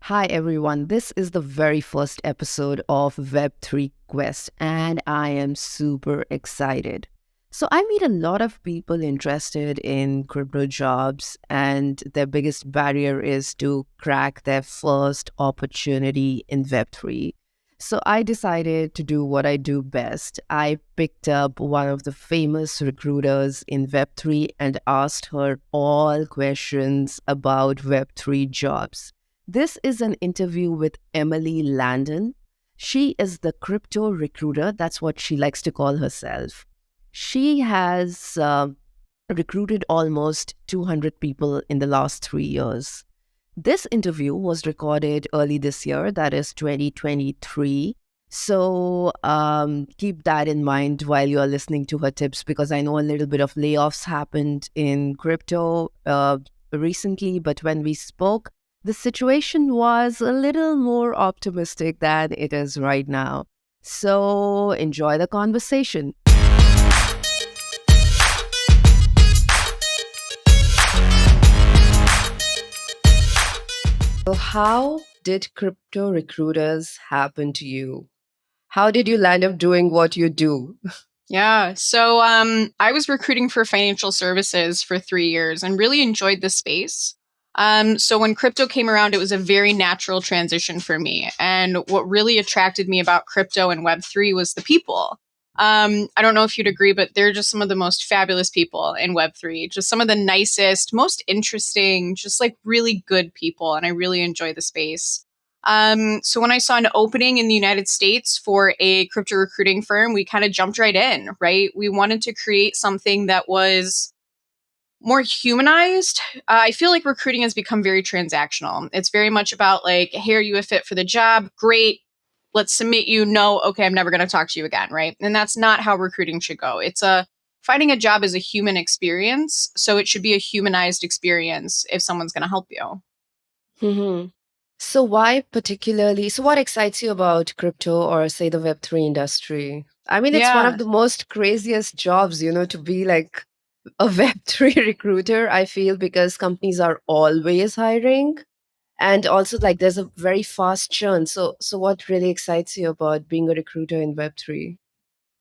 Hi everyone, this is the very first episode of Web3 Quest, and I am super excited. So, I meet a lot of people interested in crypto jobs, and their biggest barrier is to crack their first opportunity in Web3. So, I decided to do what I do best. I picked up one of the famous recruiters in Web3 and asked her all questions about Web3 jobs. This is an interview with Emily Landon. She is the crypto recruiter. That's what she likes to call herself. She has recruited almost 200 people in the last 3 years. This interview was recorded early this year, that is 2023. So keep that in mind while you're listening to her tips, because I know a little bit of layoffs happened in crypto recently, but when we spoke, the situation was a little more optimistic than it is right now. So enjoy the conversation. So, how did crypto recruiters happen to you? How did you land up doing what you do? Yeah. So I was recruiting for financial services for 3 years and really enjoyed the space. So when crypto came around, it was a very natural transition for me. And what really attracted me about crypto and Web3 was the people. I don't know if you'd agree, but they're just some of the most fabulous people in Web3, just some of the nicest, most interesting, just like really good people. And I really enjoy the space. So when I saw an opening in the United States for a crypto recruiting firm, we kind of jumped right in, right? We wanted to create something that was more humanized. I feel like recruiting has become very transactional. It's very much about like, hey, are you a fit for the job? Great. Let's submit you. No, okay, I'm never going to talk to you again, right? And that's not how recruiting should go. It's a finding a job is a human experience, so it should be a humanized experience if someone's going to help you. Mhm. So, why particularly? So, what excites you about crypto or, say, the Web3 industry? I mean, it's one of Yeah. the most craziest jobs, to be like a Web3 recruiter, I feel, because companies are always hiring. And also, like, there's a very fast churn. So what really excites you about being a recruiter in Web3?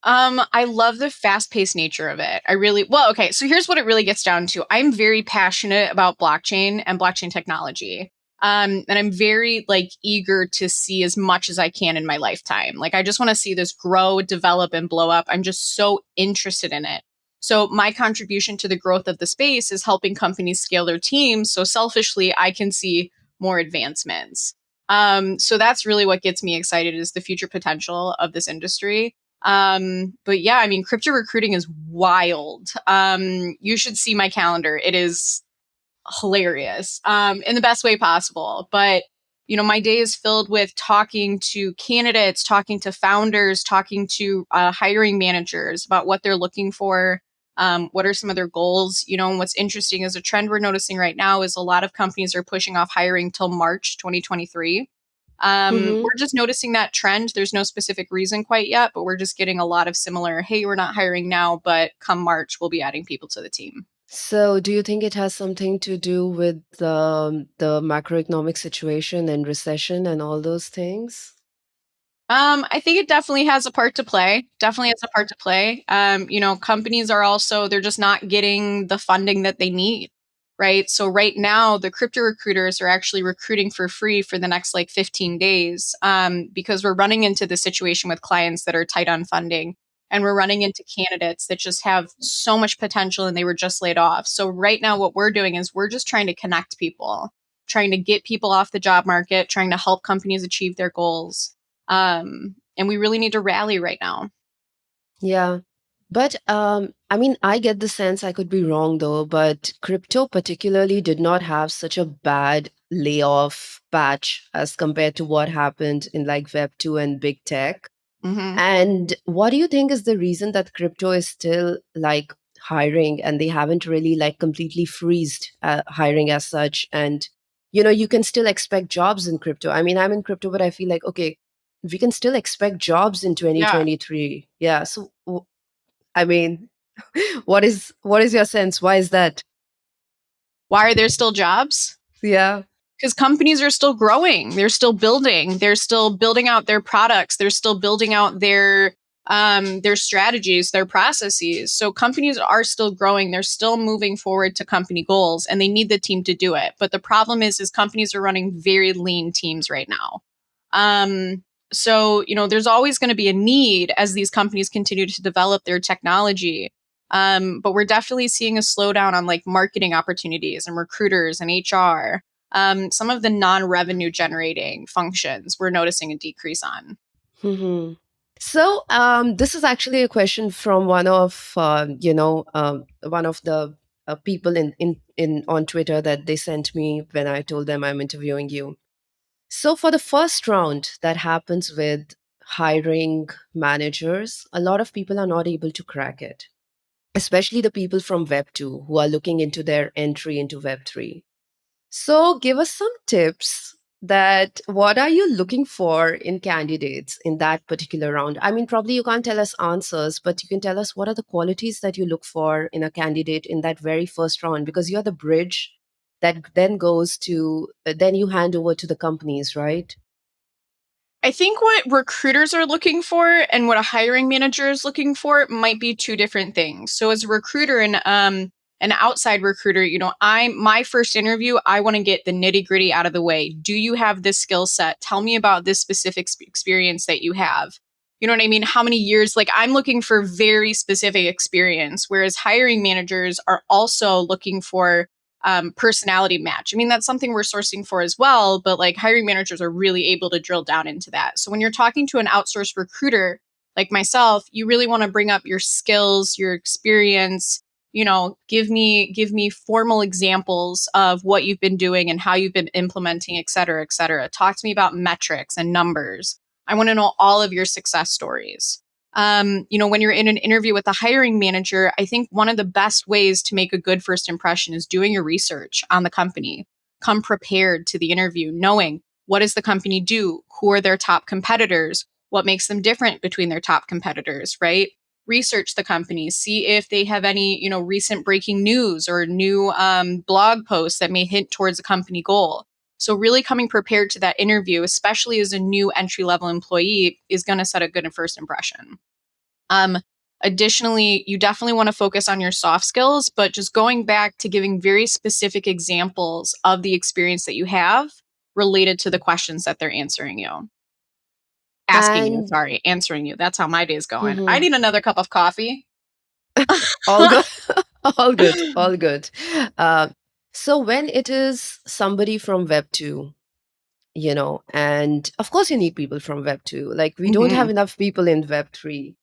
I love the fast-paced nature of it. I really well, okay, so here's what it really gets down to. I'm very passionate about blockchain and blockchain technology. And I'm very like eager to see as much as I can in my lifetime. Like I just want to see this grow, develop, and blow up. I'm just so interested in it. So my contribution to the growth of the space is helping companies scale their teams. So selfishly, I can see more advancements. So that's really what gets me excited is the future potential of this industry. But yeah, I mean, crypto recruiting is wild. You should see my calendar. It is hilarious, in the best way possible. But, my day is filled with talking to candidates, talking to founders, talking to hiring managers about what they're looking for. What are some of their goals? And what's interesting is a trend we're noticing right now is a lot of companies are pushing off hiring till March 2023. Mm-hmm. We're just noticing that trend. There's no specific reason quite yet, but we're just getting a lot of similar, hey, we're not hiring now, but come March, we'll be adding people to the team. So, do you think it has something to do with the macroeconomic situation and recession and all those things? I think it definitely has a part to play. Definitely has a part to play. Companies are also, they're just not getting the funding that they need, right? So right now, the crypto recruiters are actually recruiting for free for the next like 15 days because we're running into the situation with clients that are tight on funding. And we're running into candidates that just have so much potential and they were just laid off. So right now, what we're doing is we're just trying to connect people, trying to get people off the job market, trying to help companies achieve their goals. And we really need to rally right now. Yeah. But I mean, I get the sense, I could be wrong though, but crypto particularly did not have such a bad layoff patch as compared to what happened in like Web2 and big tech. Hmm. And what do you think is the reason that crypto is still like hiring and they haven't really like completely freezed hiring as such? And you can still expect jobs in crypto. I mean, I'm in crypto, but I feel like, okay, we can still expect jobs in Yeah. 2023. Yeah. So, I mean, what is your sense? Why is that? Why are there still jobs? Yeah. Because companies are still growing, they're still building out their products, they're still building out their strategies, their processes. So companies are still growing, they're still moving forward to company goals, and they need the team to do it. But the problem is companies are running very lean teams right now. So, there's always going to be a need as these companies continue to develop their technology. But we're definitely seeing a slowdown on like marketing opportunities and recruiters and HR. Some of the non-revenue generating functions we're noticing a decrease on. Hmm. So, this is actually a question from one of the people in on Twitter that they sent me when I told them I'm interviewing you. So, for the first round that happens with hiring managers, a lot of people are not able to crack it, especially the people from Web 2 who are looking into their entry into Web 3. So, give us some tips that what are you looking for in candidates in that particular round? I mean, probably you can't tell us answers, but you can tell us what are the qualities that you look for in a candidate in that very first round, because you're the bridge that then goes to, then you hand over to the companies, right? I think what recruiters are looking for and what a hiring manager is looking for might be two different things. So as a recruiter and an outside recruiter, I my first interview, I want to get the nitty-gritty out of the way. Do you have this skill set? Tell me about this specific experience that you have. You know what I mean? How many years? Like I'm looking for very specific experience, whereas hiring managers are also looking for personality match. I mean, that's something we're sourcing for as well, but like hiring managers are really able to drill down into that. So when you're talking to an outsourced recruiter like myself, you really want to bring up your skills, your experience, give me formal examples of what you've been doing and how you've been implementing, et cetera, et cetera. Talk to me about metrics and numbers. I want to know all of your success stories. When you're in an interview with a hiring manager, I think one of the best ways to make a good first impression is doing your research on the company. Come prepared to the interview, knowing what does the company do? Who are their top competitors? What makes them different between their top competitors, right? Research the company, see if they have any, recent breaking news or new blog posts that may hint towards a company goal. So really coming prepared to that interview, especially as a new entry level employee, is going to set a good first impression. Um, Additionally, you definitely want to focus on your soft skills, but just going back to giving very specific examples of the experience that you have related to the questions that they're And answering you. That's how my day's going. I mhm, need another cup of coffee. all good, all good, all good. Uh, so, when it is somebody from Web 2, and of course you need people from Web 2, like we don't have Mhm. enough people in Web 3.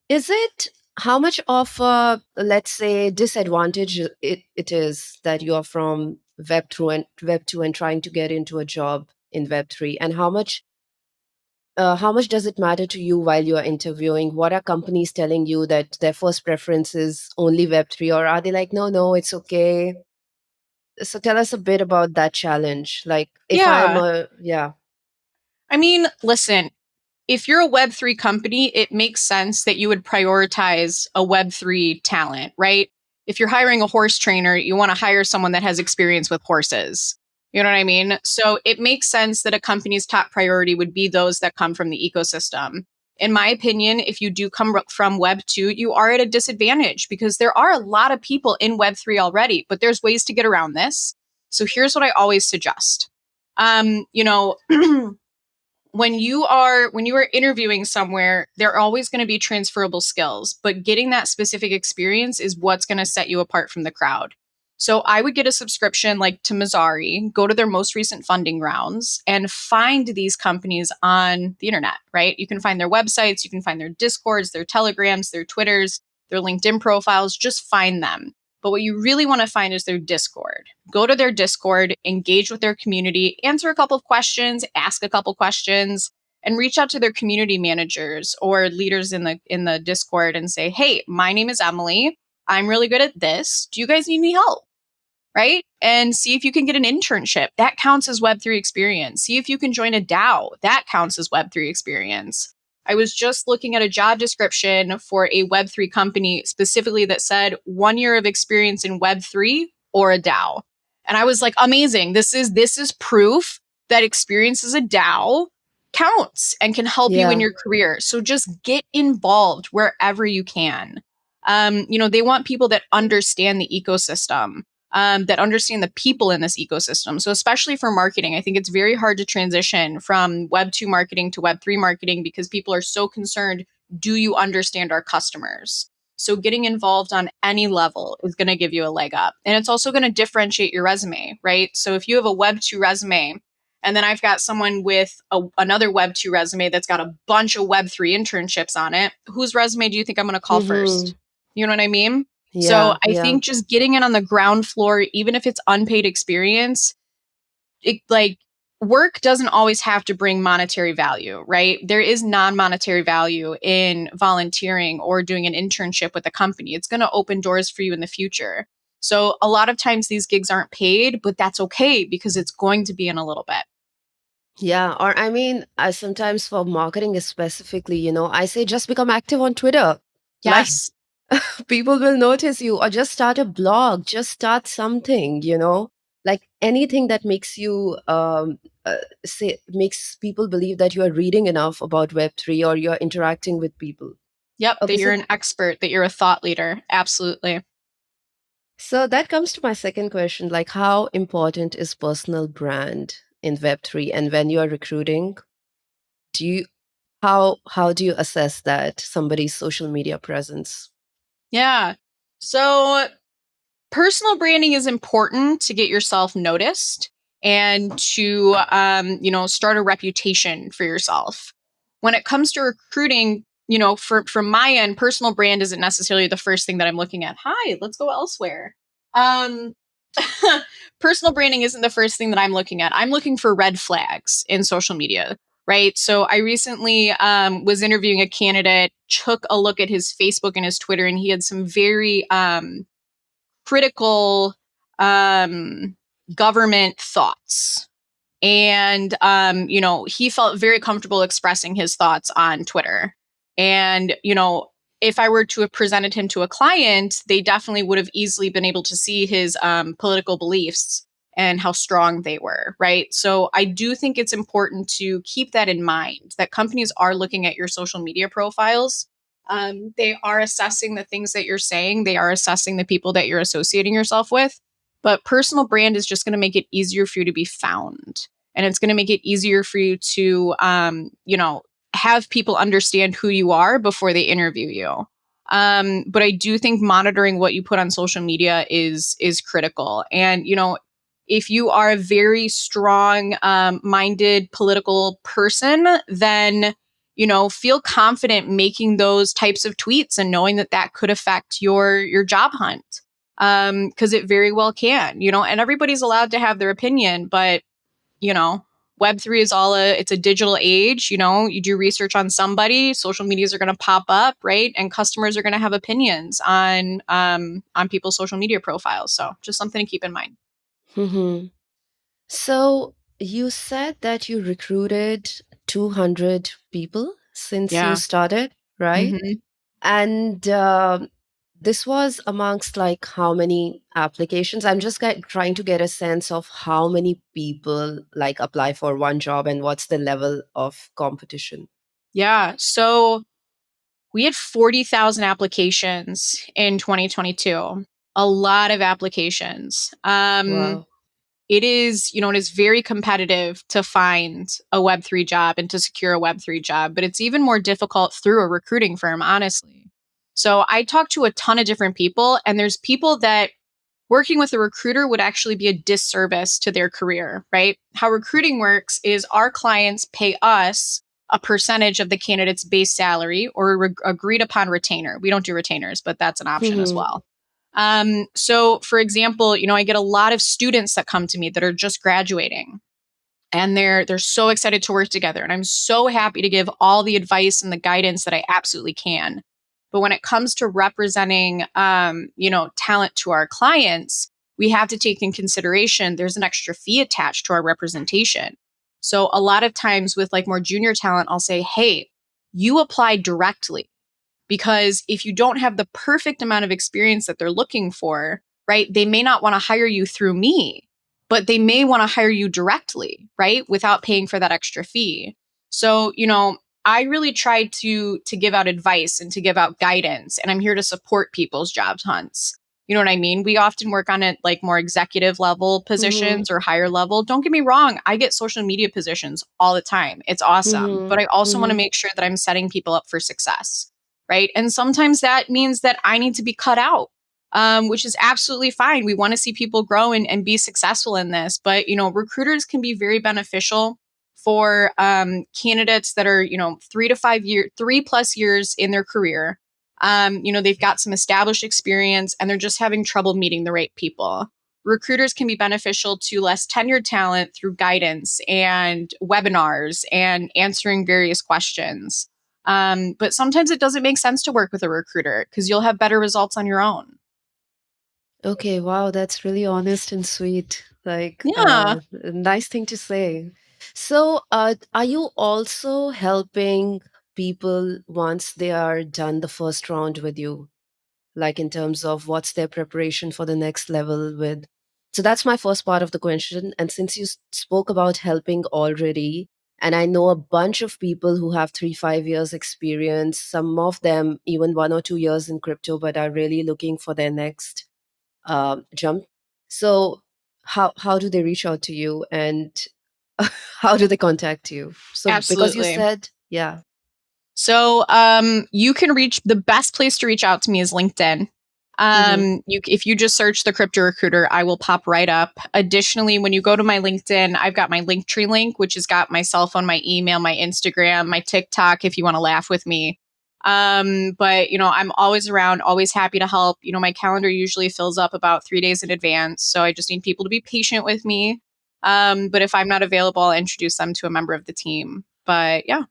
Is it how much of a, let's say, disadvantage it is that you are from Web 2 and trying to get into a job in Web 3, and how much does it matter to you while you are interviewing? What are companies telling you that their first preference is only Web 3, or are they like, no, no, it's okay? So tell us a bit about that challenge. Like, if I'm Yeah. a, yeah. I mean, listen, if you're a Web3 company, it makes sense that you would prioritize a Web3 talent, right? If you're hiring a horse trainer, you want to hire someone that has experience with horses. You know what I mean? So it makes sense that a company's top priority would be those that come from the ecosystem. In my opinion, if you do come from Web 2, you are at a disadvantage because there are a lot of people in Web 3 already, but there's ways to get around this. So here's what I always suggest. Um, you know, when you are interviewing somewhere, there are always going to be transferable skills, but getting that specific experience is what's going to set you apart from the crowd. So I would get a subscription like to Mazari, go to their most recent funding rounds and find these companies on the internet, right? You can find their websites, you can find their Discords, their Telegrams, their Twitters, their LinkedIn profiles, just find them. But what you really want to find is their Discord. Go to their Discord, engage with their community, answer a couple of questions, ask a couple questions, and reach out to their community managers or leaders in the Discord and say, "Hey, my name is Emily. I'm really good at this. Do you guys need any help?" Right? And see if you can get an internship. That counts as Web3 experience. See if you can join a DAO. That counts as Web3 experience. I was just looking at a job description for a Web3 company specifically that said 1 year of experience in Web3 or a DAO. And I was like, amazing. This is proof that experience as a DAO counts and can help you in Yeah. your career. So just get involved wherever you can. They want people that understand the ecosystem, that understand the people in this ecosystem. So especially for marketing, I think it's very hard to transition from Web2 marketing to Web3 marketing because people are so concerned. Do you understand our customers? So getting involved on any level is going to give you a leg up. And it's also going to differentiate your resume, right? So if you have a Web2 resume, and then I've got someone with another Web2 resume that's got a bunch of Web3 internships on it, whose resume do you think I'm going to call Mm-hmm. first? You know what I mean? So Yeah. I Yeah. think just getting in on the ground floor, even if it's unpaid experience, like work doesn't always have to bring monetary value, right? There is non-monetary value in volunteering or doing an internship with a company. It's going to open doors for you in the future. So a lot of times these gigs aren't paid, but that's okay because it's going to be in a little bit. Yeah. Or I mean, I sometimes for marketing specifically, I say just become active on Twitter. Like Yes. people will notice you, or just start a blog, just start something, like anything that makes you say makes people believe that you are reading enough about Web3 or you're interacting with people. Yep, Okay, that you're so an expert, that you're a thought leader. Absolutely. so that comes to my second question, like how important is personal brand in Web3, and when you are recruiting, do you how do you assess that somebody's social media presence? Yeah. So personal branding is important to get yourself noticed and to start a reputation for yourself. When it comes to recruiting, from my end, personal brand isn't necessarily the first thing that I'm looking at. Hi, let's go elsewhere. um Personal branding isn't the first thing that I'm looking at. I'm looking for red flags in social media, right? So I recently was interviewing a candidate, took a look at his Facebook and his Twitter, and he had some very critical um, government thoughts. And, he felt very comfortable expressing his thoughts on Twitter. And, if I were to have presented him to a client, they definitely would have easily been able to see his political beliefs and how strong they were, right? So I do think it's important to keep that in mind that companies are looking at your social media profiles. They are assessing the things that you're saying, they are assessing the people that you're associating yourself with. But personal brand is just going to make it easier for you to be found, and it's going to make it easier for you to have people understand who you are before they interview you. But I do think monitoring what you put on social media is critical. And if you are a very strong minded political person, then feel confident making those types of tweets and knowing that that could affect your job hunt, because it very well can. And everybody's allowed to have their opinion, but you know, Web3 is it's a digital age. You do research on somebody, social medias are going to pop up, right? And customers are going to have opinions on people's social media profiles. So just something to keep in mind. Hmm. So you said that you recruited 200 people since you Yeah. started, right? Hmm. And this was amongst like how many applications? I'm just trying to get a sense of how many people like apply for one job and what's the level of competition. Yeah. So we had 40,000 applications in 2022. A lot of applications. Wow. It is very competitive to find a Web3 job and to secure a Web3 job, but it's even more difficult through a recruiting firm, honestly. So I talked to a ton of different people, and there's people that working with a recruiter would actually be a disservice to their career, right? How recruiting works is our clients pay us a percentage of the candidate's base salary or agreed upon retainer. We don't do retainers, but that's an option as Hmm. well. So for example, I get a lot of students that come to me that are just graduating, and they're so excited to work together, and I'm so happy to give all the advice and the guidance that I absolutely can. But when it comes to representing talent to our clients, we have to take in consideration there's an extra fee attached to our representation. So a lot of times with like more junior talent, I'll say, hey, you apply directly, because if you don't have the perfect amount of experience that they're looking for, right, they may not want to hire you through me. but they may want to hire you directly, right? Without paying for that extra fee. So, I really try to give out advice and to give out guidance, and I'm here to support people's job hunts. You know what I mean? We often work on it like more executive level Mm-hmm. positions or higher level. Don't get me wrong, I get social media positions all the time. It's awesome. Mm-hmm. But I also want to Mm-hmm. make sure that I'm setting people up for success, right? And sometimes that means that I need to be cut out, which is absolutely fine. We want to see people grow and be successful in this. But, recruiters can be very beneficial for candidates that are, 3 to 5 years, 3+ years in their career. They've got some established experience and they're just having trouble meeting the right people. Recruiters can be beneficial to less tenured talent through guidance and webinars and answering various questions. But sometimes it doesn't make sense to work with a recruiter because you'll have better results on your own. Okay, wow, that's really honest and sweet. Like, Yeah, a nice thing to say. So, are you also helping people once they are done the first round with you? Like, in terms of what's their preparation for the next level with? So, that's my first part of the question. And since you spoke about helping already, and I know a bunch of people who have 3, 5 years experience, some of them even 1 or 2 years in crypto, but are really looking for their next jump. So how do they reach out to you, and how do they contact you? So because you absolutely. said, yeah. So you can reach the best place to reach out to me is LinkedIn. Mm-hmm. If you just search the crypto recruiter, I will pop right up. Additionally, when you go to my LinkedIn, I've got my Linktree link, which has got my cell phone, my email, my Instagram, my TikTok. If you want to laugh with me, but I'm always around, always happy to help. My calendar usually fills up about 3 days in advance, so I just need people to be patient with me. But if I'm not available, I'll introduce them to a member of the team. But yeah,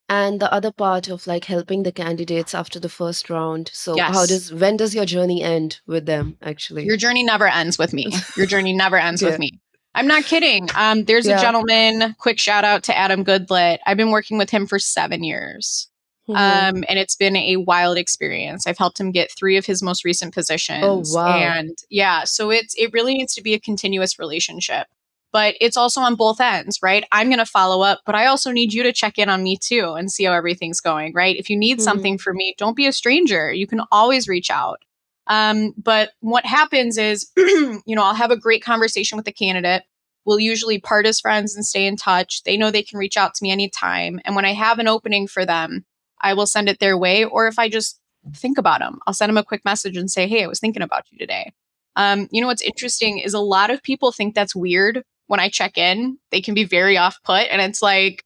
And the other part of like helping the candidates after the first round, so yes. when does your journey end with them Your actually? journey never ends with me. Your journey never ends with Yeah. me. I'm not kidding. There's a Yeah. gentleman, quick shout out to Adam Goodlet. I've been working with him for 7 years. Mm-hmm. And it's been a wild experience. I've helped him get 3 of his most recent Oh, positions. wow. And yeah, so it really needs to be a continuous relationship. But it's also on both ends, right? I'm going to follow up, but I also need you to check in on me too and see how everything's going, right? If you need Mm-hmm. something from me, don't be a stranger. You can always reach out. But what happens is, I'll have a great conversation with the candidate. We'll usually part as friends and stay in touch. They know they can reach out to me anytime. And when I have an opening for them, I will send it their way. Or if I just think about them, I'll send them a quick message and say, hey, I was thinking about you today. What's interesting is a lot of people think that's weird when I check in. They can be very off put. And it's like,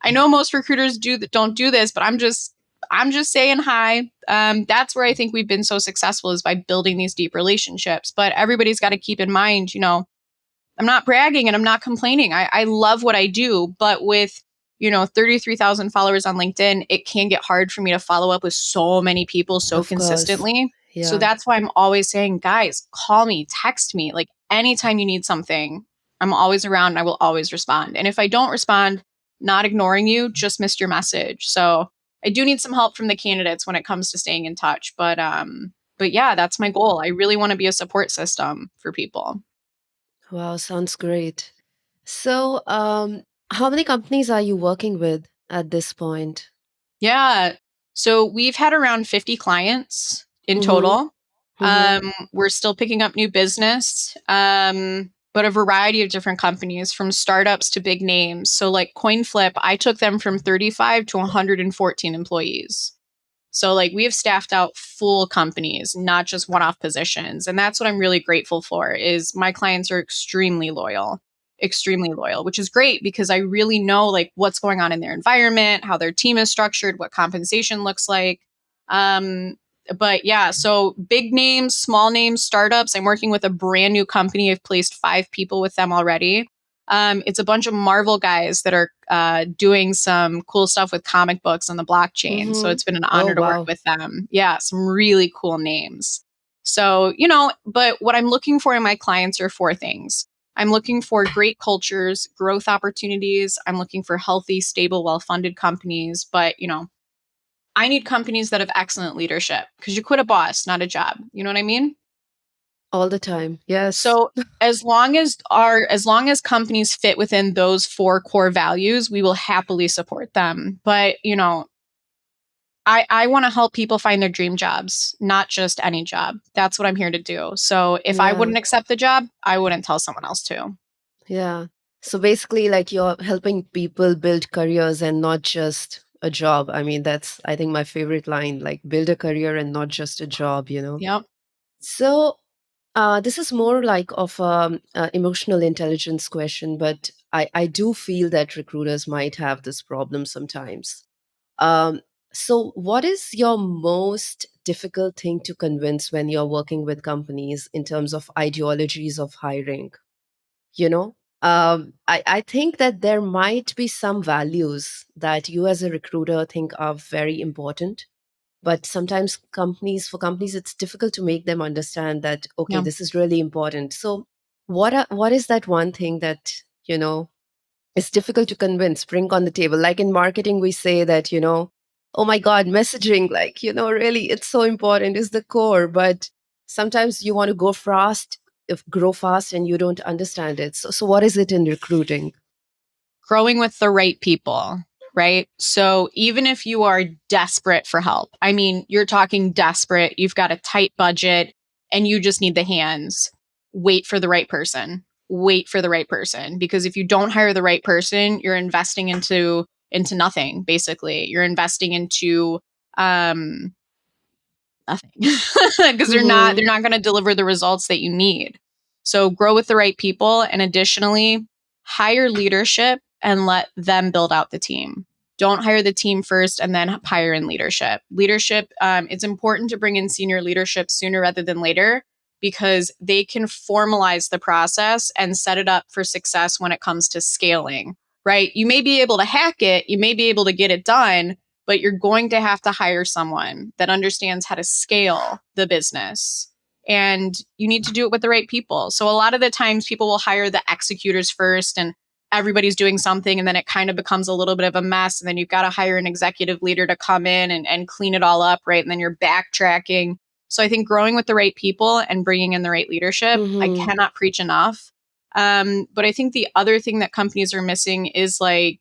I know most recruiters don't do this, but I'm just saying hi. That's where I think we've been so successful is by building these deep relationships. But everybody's got to keep in mind, I'm not bragging and I'm not complaining. I love what I do, but with 33,000 followers on LinkedIn, it can get hard for me to follow up with so many people so Of course. consistently. So Yeah. that's why I'm always saying, guys, call me, text me, like anytime you need something. I'm always around and I will always respond. And if I don't respond, not ignoring you, just missed your message. So I do need some help from the candidates when it comes to staying in touch. But yeah, that's my goal. I really want to be a support system for people. Wow, sounds great. So how many companies are you working with at this point? Yeah. So we've had around 50 clients in Mm-hmm. total. Mm-hmm. We're still picking up new business, but a variety of different companies from startups to big names. So, like CoinFlip, I took them from 35 to 114 employees. So, like, we have staffed out full companies, not just one-off positions. And that's what I'm really grateful for is my clients are extremely loyal, which is great because I really know like what's going on in their environment, how their team is structured, what compensation looks like. Um, but yeah, so big names, small names, startups. I'm working with a brand new company. I've placed 5 people with them already. It's a bunch of Marvel guys that are doing some cool stuff with comic books on the blockchain. So Mm-hmm. it's been an Oh, honor to work wow. with them. Yeah, some really cool names. So, but what I'm looking for in my clients are 4 things. I'm looking for great cultures, growth opportunities. I'm looking for healthy, stable, well funded companies. But, I need companies that have excellent leadership because you quit a boss, not a job. You know what I mean? All the time. Yes. So as long as companies fit within those four core values, we will happily support them. But, I want to help people find their dream jobs, not just any job. That's what I'm here to do. So if I Yeah. wouldn't accept the job, I wouldn't tell someone else to. Yeah. So basically, like you're helping people build careers and not just a job. I mean, that's, I think, my favorite line, like build a career and not just a job. Yep. So this is more like of emotional intelligence question, but I do feel that recruiters might have this problem sometimes. Um, so, what is your most difficult thing to convince when you're working with companies in terms of ideologies of hiring? You know, I think that there might be some values that you as a recruiter think are very important, but sometimes for companies it's difficult to make them understand that okay, Yeah. this is really important. So what is that one thing that you know it's difficult to convince, bring on the table? Like in marketing we say that oh my god, messaging, like really it's so important, is the core, but sometimes you want to go fast, if grow fast, and you don't understand it. So what is it in recruiting? Growing with the right people, right? So even if you are desperate for help, I mean, you're talking desperate, you've got a tight budget and you just need the hands, wait for the right person. Wait for the right person, because if you don't hire the right person, you're investing into nothing basically. You're investing into um nothing because they're Mm-hmm. not going to deliver the results that you need. So grow with the right people, and additionally hire leadership and let them build out the team. Don't hire the team first and then hire in leadership. Leadership, it's important to bring in senior leadership sooner rather than later, because they can formalize the process and set it up for success when it comes to scaling, right? You may be able to hack it, you may be able to get it done, but you're going to have to hire someone that understands how to scale the business. And you need to do it with the right people. So a lot of the times people will hire the executors first, and everybody's doing something, and then it kind of becomes a little bit of a mess. And then you've got to hire an executive leader to come in and clean it all up, right? And then you're backtracking. So I think growing with the right people and bringing in the right leadership, I Mm-hmm. cannot preach enough. But I think the other thing that companies are missing is like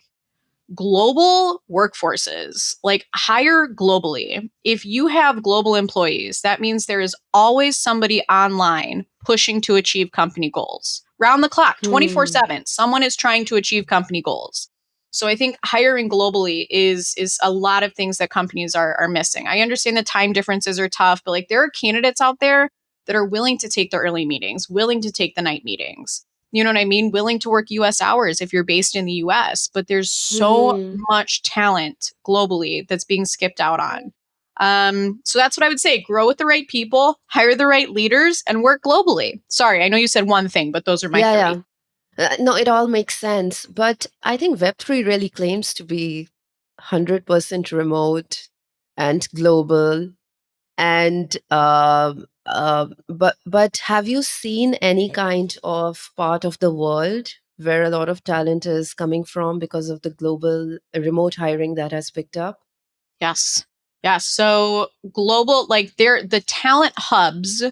global workforces, like hire globally. If you have global employees, that means there is always somebody online pushing to achieve company goals. Round the clock, 24/7, someone is trying to achieve company goals. So I think hiring globally is a lot of things that companies are missing. I understand the time differences are tough, but like there are candidates out there that are willing to take the early meetings, willing to take the night meetings, you know what I mean? Willing to work US hours if you're based in the US, but there's so Mm-hmm. much talent globally that's being skipped out on. So that's what I would say. Grow with the right people, hire the right leaders, and work globally. Sorry, I know you said one thing, but those are my Yeah, three. yeah. No, it all makes sense. But I think Web3 really claims to be 100% remote and global. And but have you seen any kind of part of the world where a lot of talent is coming from because of the global remote hiring that has picked up? Yes. Yes. So global, like they're the talent hubs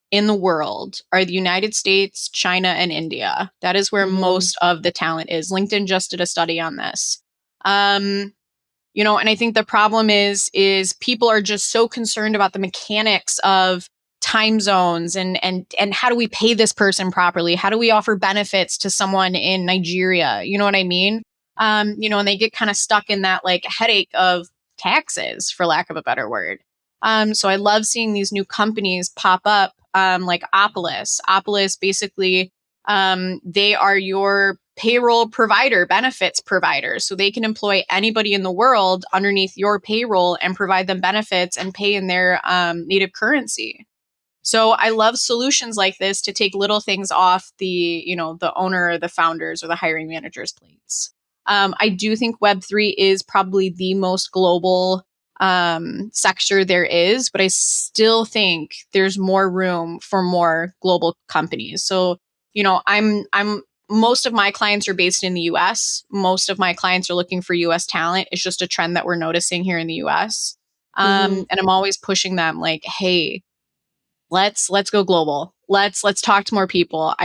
in the world are the United States, China, and India. That is where Mm-hmm. most of the talent is. LinkedIn just did a study on this. Um, and I think the problem is people are just so concerned about the mechanics of time zones and how do we pay this person properly? How do we offer benefits to someone in Nigeria? You know what I mean? And they get kind of stuck in that like headache of taxes, for lack of a better word. So I love seeing these new companies pop up, like Opolis. Opolis basically, they are your payroll provider, benefits provider. So they can employ anybody in the world underneath your payroll and provide them benefits and pay in their native currency. So I love solutions like this to take little things off the owner or the founders or the hiring managers' plates. I do think Web3 is probably the most global sector there is, but I still think there's more room for more global companies. So, I'm most of my clients are based in the US. Most of my clients are looking for US talent. It's just a trend that we're noticing here in the US. Mm-hmm. And I'm always pushing them like, hey, let's go global. let's talk to more people.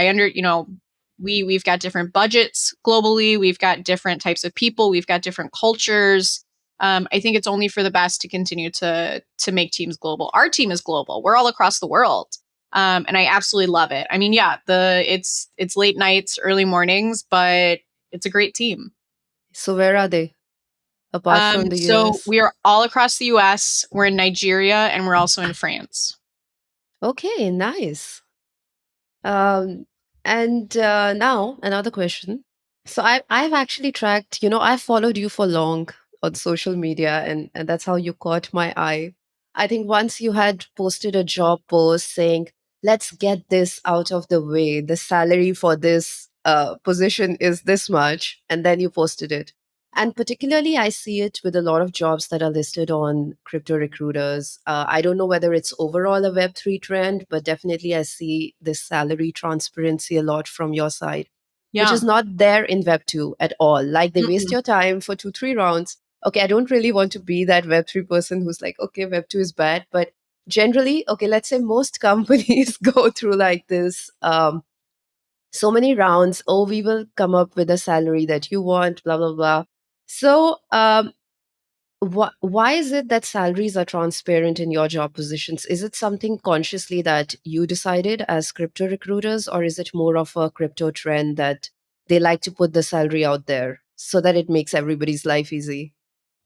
We've got different budgets globally. We've got different types of people. We've got different cultures. I think it's only for the best to continue to make teams global. Our team is global. We're all across the world, and I absolutely love it. I mean, yeah, it's late nights, early mornings, but it's a great team. So where are they apart from the So US? we are all across the U.S. We're in Nigeria, and we're also in France. Okay, nice. Um, and now another question. So I've actually tracked, I've followed you for long on social media, and that's how you caught my eye. I think once you had posted a job post saying, let's get this out of the way. The salary for this position is this much, and then you posted it. And particularly, I see it with a lot of jobs that are listed on crypto recruiters. I don't know whether it's overall a Web3 trend, but definitely I see this salary transparency a lot from your side, which Yeah. is not there in Web2 at all. Like they waste Mm-mm. your time for 2, 3 rounds. Okay, I don't really want to be that Web3 person who's like, okay, Web2 is bad. But generally, okay, let's say most companies go through like this. So many rounds. Oh, we will come up with a salary that you want, blah, blah, blah. So, why is it that salaries are transparent in your job positions? Is it something consciously that you decided as crypto recruiters, or is it more of a crypto trend that they like to put the salary out there so that it makes everybody's life easy?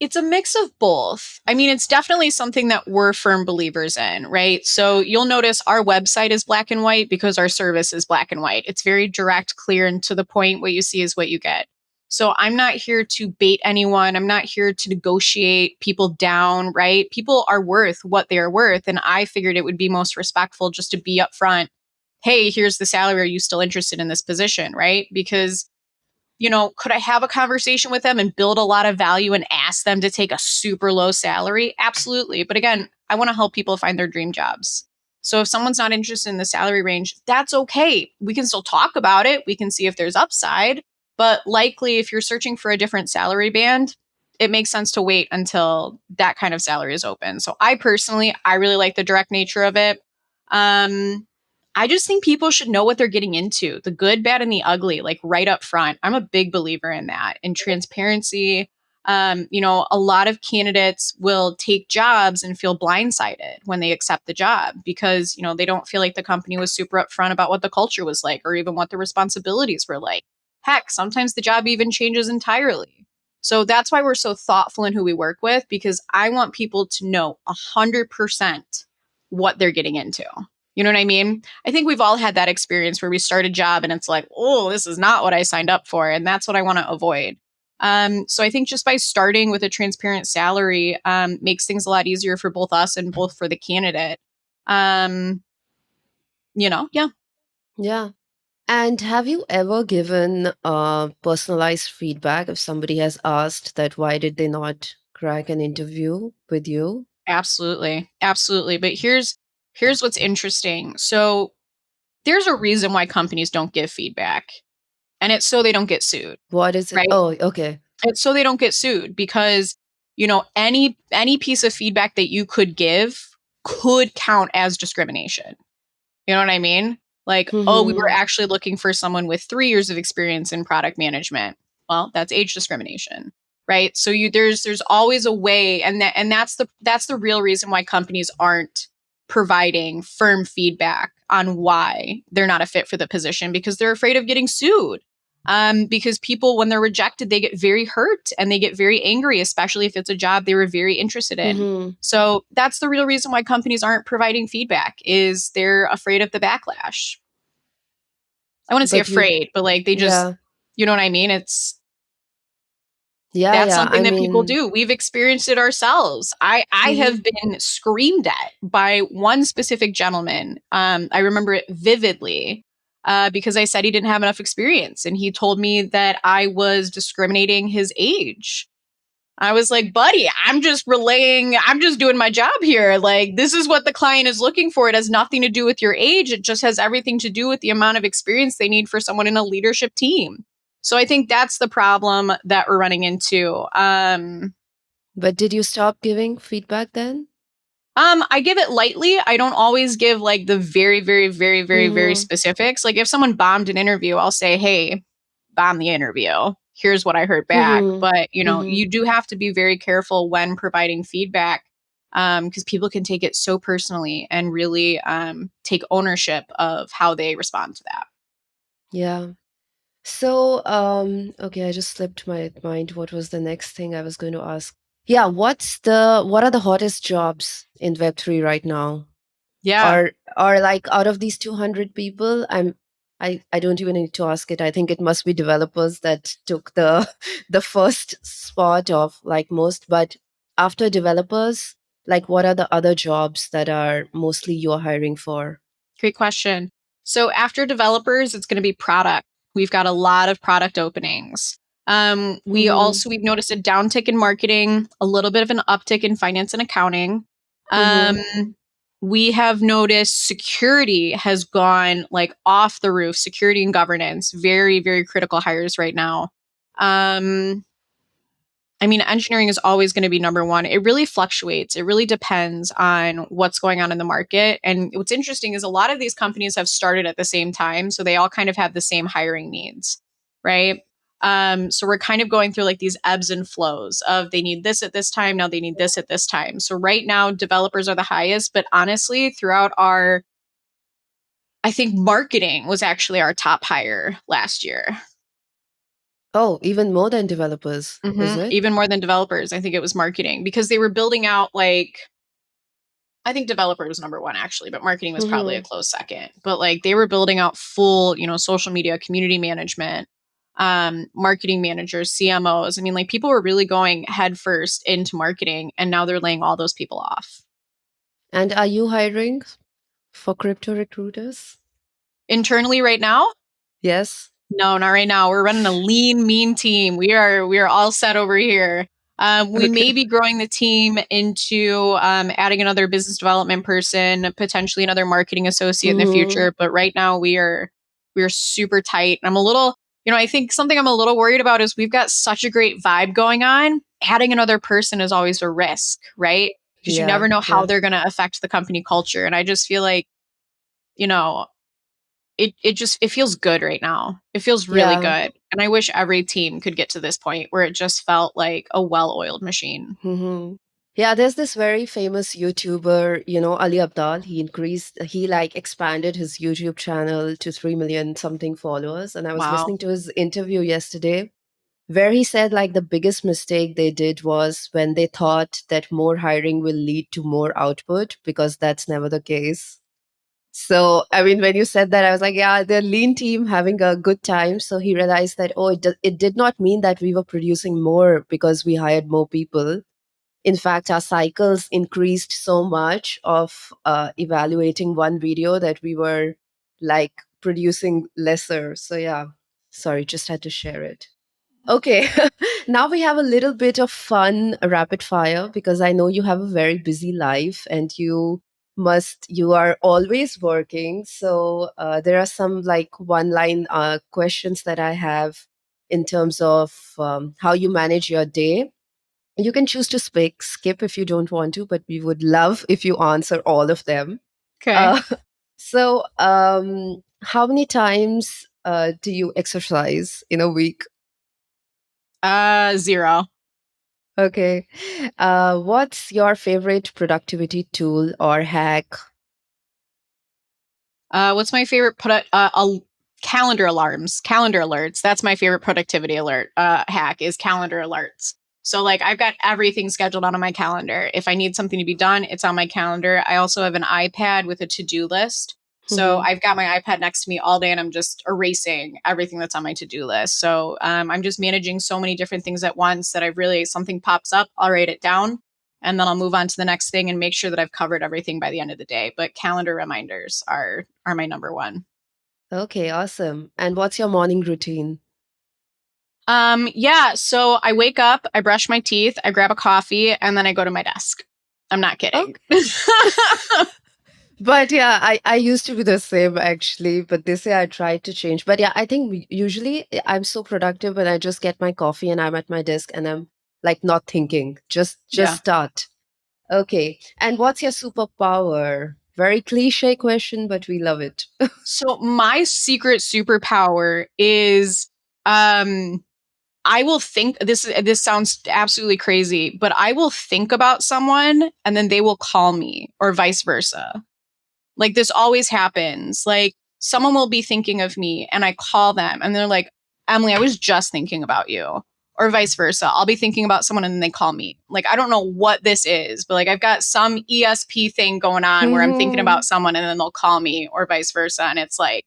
It's a mix of both. I mean, it's definitely something that we're firm believers in, right? So you'll notice our website is black and white because our service is black and white. It's very direct, clear, and to the point. What you see is what you get. So I'm not here to bait anyone. I'm not here to negotiate people down, right? People are worth what they are worth. And I figured it would be most respectful just to be upfront. Hey, here's the salary. Are you still interested in this position, right? Because could I have a conversation with them and build a lot of value and ask them to take a super low salary? Absolutely. But again, I want to help people find their dream jobs. So if someone's not interested in the salary range, that's okay. We can still talk about it. We can see if there's upside. But likely, if you're searching for a different salary band, it makes sense to wait until that kind of salary is open. So I really like the direct nature of it. Um, I just think people should know what they're getting into, the good, bad, and the ugly, like right up front. I'm a big believer in that, in transparency. A lot of candidates will take jobs and feel blindsided when they accept the job because, they don't feel like the company was super upfront about what the culture was like or even what the responsibilities were like. Heck, sometimes the job even changes entirely. So that's why we're so thoughtful in who we work with because I want people to know 100% what they're getting into. You know what I mean? I think we've all had that experience where we start a job and it's like, oh, this is not what I signed up for. And that's what I want to avoid. So I think just by starting with a transparent salary makes things a lot easier for both us and both for the candidate. Um, yeah. Yeah. And have you ever given personalized feedback if somebody has asked that why did they not crack an interview with you? Absolutely. Absolutely. But here's what's interesting. So there's a reason why companies don't give feedback, and it's so they don't get sued, What is it? right? Oh, okay. It's so they don't get sued because any piece of feedback that you could give could count as discrimination. You know what I mean? Like, oh, we were Hmm. actually looking for someone with 3 years of experience in product management. Well, that's age discrimination, right? So there's always a way, and that's the real reason why companies aren't providing firm feedback on why they're not a fit for the position because they're afraid of getting sued. Because people, when they're rejected, they get very hurt and they get very angry, especially if it's a job they were very interested in. Hmm. So that's the real reason why companies aren't providing feedback is they're afraid of the backlash. I wouldn't say But you, afraid, but like they just, yeah, you know what I mean? yeah, That's yeah. something I that people mean, do. We've experienced it ourselves. I hmm have been screamed at by one specific gentleman. I remember it vividly because I said he didn't have enough experience, and he told me that I was discriminating his age. I was like, buddy, I'm just doing my job here. Like, this is what the client is looking for. It has nothing to do with your age. It just has everything to do with the amount of experience they need for someone in a leadership team. So I think that's the problem that we're running into. but did you stop giving feedback then? I give it lightly. I don't always give like the very, very, very, very, very Mm-hmm. specifics. Like if someone bombed an interview, I'll say, hey, bomb the interview. Here's what I heard back. Mm-hmm. But, Mm-hmm. you do have to be very careful when providing feedback because people can take it so personally and really take ownership of how they respond to that. Yeah. So, okay, I just slipped my mind. What was the next thing I was going to ask? Yeah, what are the hottest jobs in Web3 right now? Yeah, Or like out of these 200 people, I don't even need to ask it. I think it must be developers that took the the first spot of like most, but after developers, like what are the other jobs that are mostly you're hiring for? great question. So after developers, it's going to be product. We've got a lot of product openings. Mhm. We've noticed a downtick in marketing, a little bit of an uptick in finance and accounting. Um, Mhm. we have noticed security has gone like off the roof. Security and governance, very very critical hires right now. Um, I mean, engineering is always going to be number one. It really fluctuates. It really depends on what's going on in the market. And what's interesting is a lot of these companies have started at the same time. So they all kind of have the same hiring needs, right? So we're kind of going through like these ebbs and flows of they need this at this time. Now they need this at this time. So right now, developers are the highest. But honestly, I think marketing was actually our top hire last year. Oh, even more than developers, is it? Even more than developers, I think it was marketing because they were building out like I think developer was number one actually, but marketing was probably a Mhm. close second. But like they were building out full, social media, community management, marketing managers, CMOs. I mean, like people were really going headfirst into marketing, and now they're laying all those people off. And are you hiring for crypto recruiters? Internally, right now, Yes. no, not right now. We're running a lean, mean team. We are all set over here. We may Okay. be growing the team into adding another business development person, potentially another marketing associate in the Mhm. future. But right now we are super tight. I'm a little, I think something I'm a little worried about is we've got such a great vibe going on. Adding another person is always a risk, right? Because you Yeah, never know how yeah. they're going to affect the company culture. And I just feel like, you know, it feels good right now. It feels really Yeah. good. And I wish every team could get to this point where it just felt like a well-oiled machine. Mhm. Yeah, there's this very famous YouTuber, Ali Abdal. He like expanded his YouTube channel to 3 million something followers. And I was Wow. listening to his interview yesterday where he said like the biggest mistake they did was when they thought that more hiring will lead to more output, because that's never the case. So, I mean, when you said that, I was like, yeah, the lean team having a good time. So he realized that, oh, it did not mean that we were producing more because we hired more people. In fact, our cycles increased so much of evaluating one video that we were like producing lesser. So, yeah, sorry, just had to share it. Okay, now we have a little bit of fun rapid fire because I know you have a very busy life and you are always working. So there are some like one line questions that I have in terms of how you manage your day. You can choose to skip if you don't want to, but we would love if you answer all of them. Okay. Uh, how many times do you exercise in a week? 0. Okay. What's your favorite productivity tool or hack? What's my favorite calendar alarms, calendar alerts. That's my favorite productivity alert hack is calendar alerts. So like I've got everything scheduled on my calendar. If I need something to be done, it's on my calendar. I also have an iPad with a to-do list. So Hmm. I've got my iPad next to me all day and I'm just erasing everything that's on my to-do list. So I'm just managing so many different things at once that I really something pops up, I'll write it down and then I'll move on to the next thing and make sure that I've covered everything by the end of the day. But calendar reminders are my number one. Okay, awesome. And what's your morning routine? Yeah, so I wake up, I brush my teeth, I grab a coffee, and then I go to my desk. I'm not kidding. Okay. But yeah, I used to be the same actually, but this year I tried to change. But yeah, I think usually I'm so productive when I just get my coffee and I'm at my desk and I'm like not thinking, just Yeah. start. Okay. And what's your superpower? Very cliche question, but we love it. So my secret superpower is um I will think this sounds absolutely crazy, but I will think about someone and then they will call me or vice versa. Like this always happens. Like someone will be thinking of me and I call them and they're like, Emily, I was just thinking about you. Or vice versa. I'll be thinking about someone and then they call me. Like, I don't know what this is, but like I've got some ESP thing going on where I'm thinking Mhm. about someone and then they'll call me or vice versa. And it's like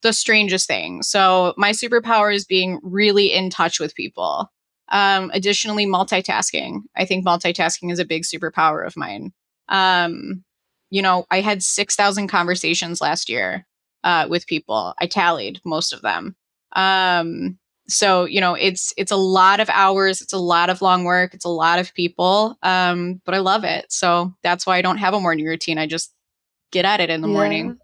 the strangest thing. So my superpower is being really in touch with people. Additionally, multitasking. I think multitasking is a big superpower of mine. Um, I had 6,000 conversations last year with people. I tallied most of them. So it's a lot of hours. It's a lot of long work. It's a lot of people. But I love it. So that's why I don't have a morning routine. I just get at it in the Yeah. morning.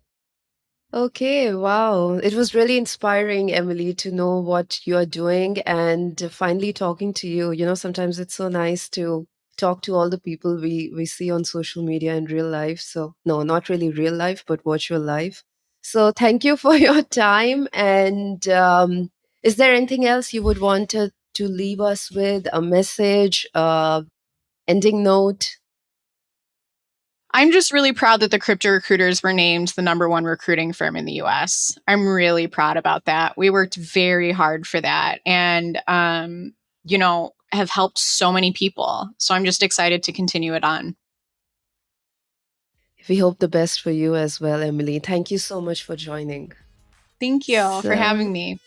Okay, wow. It was really inspiring, Emily, to know what you are doing and finally talking to you. Sometimes it's so nice to talk to all the people we see on social media in real life. So, no, not really real life, but virtual life. So, thank you for your time. And is there anything else you would want to leave us with? A message, ending note? I'm just really proud that the Crypto Recruiters were named the number one recruiting firm in the US. I'm really proud about that. We worked very hard for that and, have helped so many people. So I'm just excited to continue it on. We hope the best for you as well, Emily. Thank you so much for joining. Thank you for So, having me.